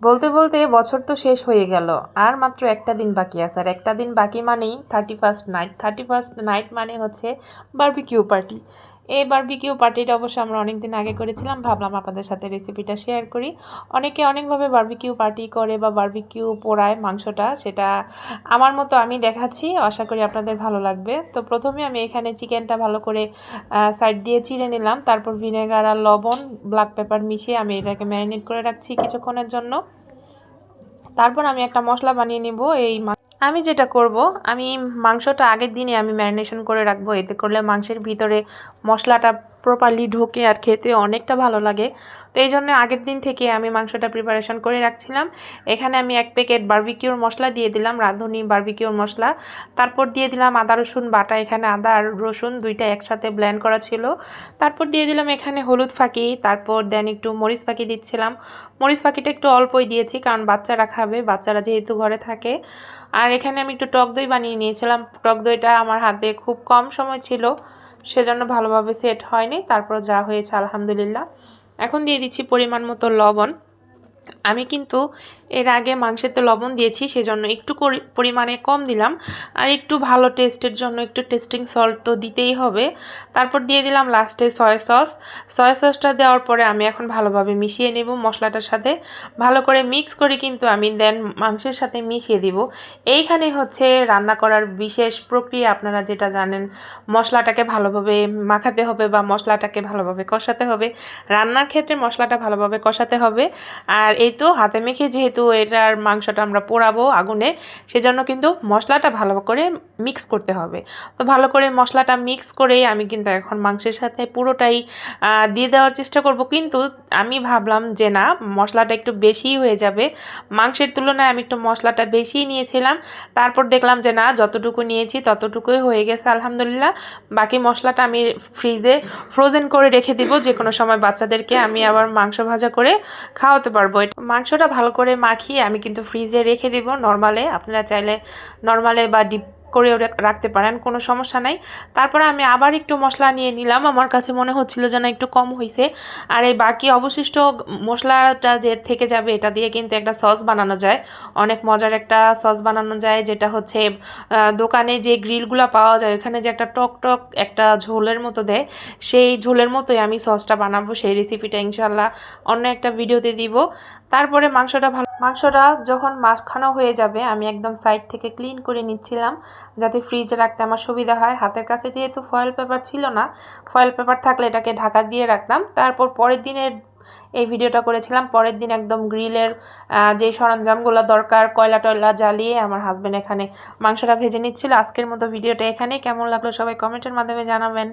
বলতে বলতে বছর তো শেষ হয়ে গেল, আর মাত্র একটা দিন বাকি আছে। আর একটা দিন বাকি মানেই 31st নাইট। 31st নাইট মানে হচ্ছে বারবিকিউ পার্টি। এই বারবিকিউ পার্টিটা অবশ্য আমরা অনেক দিন আগে করেছিলাম, ভাবলাম আপনাদের সাথে রেসিপিটা শেয়ার করি। অনেকে অনেকভাবে বারবিকিউ পার্টি করে বা বারবিকিউ পোড়ায় মাংসটা, সেটা আমার মতো আমি দেখাচ্ছি, আশা করি আপনাদের ভালো লাগবে। তো প্রথমে আমি এখানে চিকেনটা ভালো করে সাইড দিয়ে চিড়ে নিলাম, তারপর ভিনেগার আর লবণ ব্ল্যাক পেপার মিশিয়ে আমি এটাকে ম্যারিনেট করে রাখছি কিছুক্ষণের জন্য। তারপর আমি একটা মশলা বানিয়ে নিব। আমি যেটা করব, আমি মাংসটা আগের দিনে আমি ম্যারিনেশন করে রাখবো, এতে করলে মাংসের ভিতরে মশলাটা প্রপারলি ঢোকে আর খেতে অনেকটা ভালো লাগে। তো এই জন্য আগের দিন থেকে আমি মাংসটা প্রিপারেশন করে রাখছিলাম। এখানে আমি 1 প্যাকেট বারবিকিউর মশলা দিয়ে দিলাম, রাঁধুনি বারবিকিউর মশলা। তারপর দিয়ে দিলাম আদা রসুন বাটা, এখানে আদা আর রসুন দুইটা একসাথে ব্লেন্ড করা ছিল। তারপর দিয়ে দিলাম এখানে হলুদ ফাঁকি, তারপর দেন একটু মরিচ ফাঁকি দিচ্ছিলাম। মরিচ ফাঁকিটা একটু অল্পই দিয়েছি, কারণ বাচ্চারা খাবে, বাচ্চারা যেহেতু ঘরে থাকে। আর এখানে আমি একটু টক দই বানিয়ে নিয়েছিলাম। টক দইটা আমার হাতে খুব কম সময় ছিল, সেজন্য ভালোভাবে সেট হয়নি, তারপর যা হয়েছে আলহামদুলিল্লাহ। এখন দিয়ে দিচ্ছি পরিমাণ মতো লবণ। আমি কিন্তু এর আগে মাংসেতে লবণ দিয়েছি, সেজন্য একটু পরিমাণে কম দিলাম। আর একটু ভালো টেস্টের জন্য একটু টেস্টিং সল্ট তো দিতেই হবে। তারপর দিয়ে দিলাম লাস্টে সয়া সস। সয়া সসটা দেওয়ার পরে আমি এখন ভালোভাবে মিশিয়ে নেব মশলাটার সাথে। ভালো করে মিক্স করে কিন্তু আমি দেন মাংসের সাথে মিশিয়ে দিব। এইখানে হচ্ছে রান্না করার বিশেষ প্রক্রিয়া, আপনারা যেটা জানেন, মশলাটাকে ভালোভাবে মাখাতে হবে বা মশলাটাকে ভালোভাবে কষাতে হবে। রান্নার ক্ষেত্রে মশলাটা ভালোভাবে কষাতে হবে। আর এই তো হাতে মেখে যেহেতু এটার মাংসটা আমরা পোড়াবো আগুনে, সেজন্য কিন্তু মশলাটা ভালো করে মিক্স করতে হবে। তো ভালো করে মশলাটা মিক্স করেই আমি কিন্তু এখন মাংসের সাথে পুরোটাই দিয়ে দেওয়ার চেষ্টা করব। কিন্তু আমি ভাবলাম যে না, মশলাটা একটু বেশিই হয়ে যাবে, মাংসের তুলনায় আমি একটু মশলাটা বেশিই নিয়েছিলাম। তারপর দেখলাম যে না, যতটুকু নিয়েছি ততটুকুই হয়ে গেছে আলহামদুলিল্লাহ। বাকি মশলাটা আমি ফ্রিজে ফ্রোজেন করে রেখে দিব, যে কোনো সময় বাচ্চাদেরকে আমি আবার মাংস ভাজা করে খাওয়াতে পারবো। মাংসটা ভালো করে মাখিয়ে আমি কিন্তু ফ্রিজে রেখে দিব নরমালে, আপনারা চাইলে নরমালে বা ডিপ করেও রাখতে পারেন, কোনো সমস্যা নাই। তারপরে আমি আবার একটু মশলা নিয়ে নিলাম, আমার কাছে মনে হচ্ছিল যেন একটু কম হয়েছে। আর এই বাকি অবশিষ্ট মশলাটা যে থেকে যাবে, এটা দিয়ে কিন্তু একটা সস বানানো যায়, অনেক মজার একটা সস বানানো যায়, যেটা হচ্ছে দোকানে যে গ্রিলগুলো পাওয়া যায় ওখানে যে একটা টক টক একটা ঝোলের মতো দেয়, সেই ঝোলের মতোই আমি সসটা বানাবো। সেই রেসিপিটা ইনশাল্লাহ অন্য একটা ভিডিওতে দিব। তারপরে মাংসটা যখন মাখানো হয়ে যাবে, আমি একদম সাইড থেকে ক্লিন করে নিচ্ছিলাম, যাতে ফ্রিজে রাখতে আমার সুবিধা হয়। হাতের কাছে যেহেতু ফয়েল পেপার ছিল না, ফয়েল পেপার থাকলে এটাকে ঢাকা দিয়ে রাখতাম। তারপর পরের দিনের এই ভিডিওটা করেছিলাম, পরের দিন একদম গ্রিলের যে সরঞ্জামগুলো দরকার, কয়লা টয়লা জ্বালিয়ে আমার হাজব্যান্ড এখানে মাংসটা ভেজে নিচ্ছিল। আজকের মতো ভিডিওটা এখানে, কেমন লাগলো সবাই কমেন্টের মাধ্যমে জানাবেন।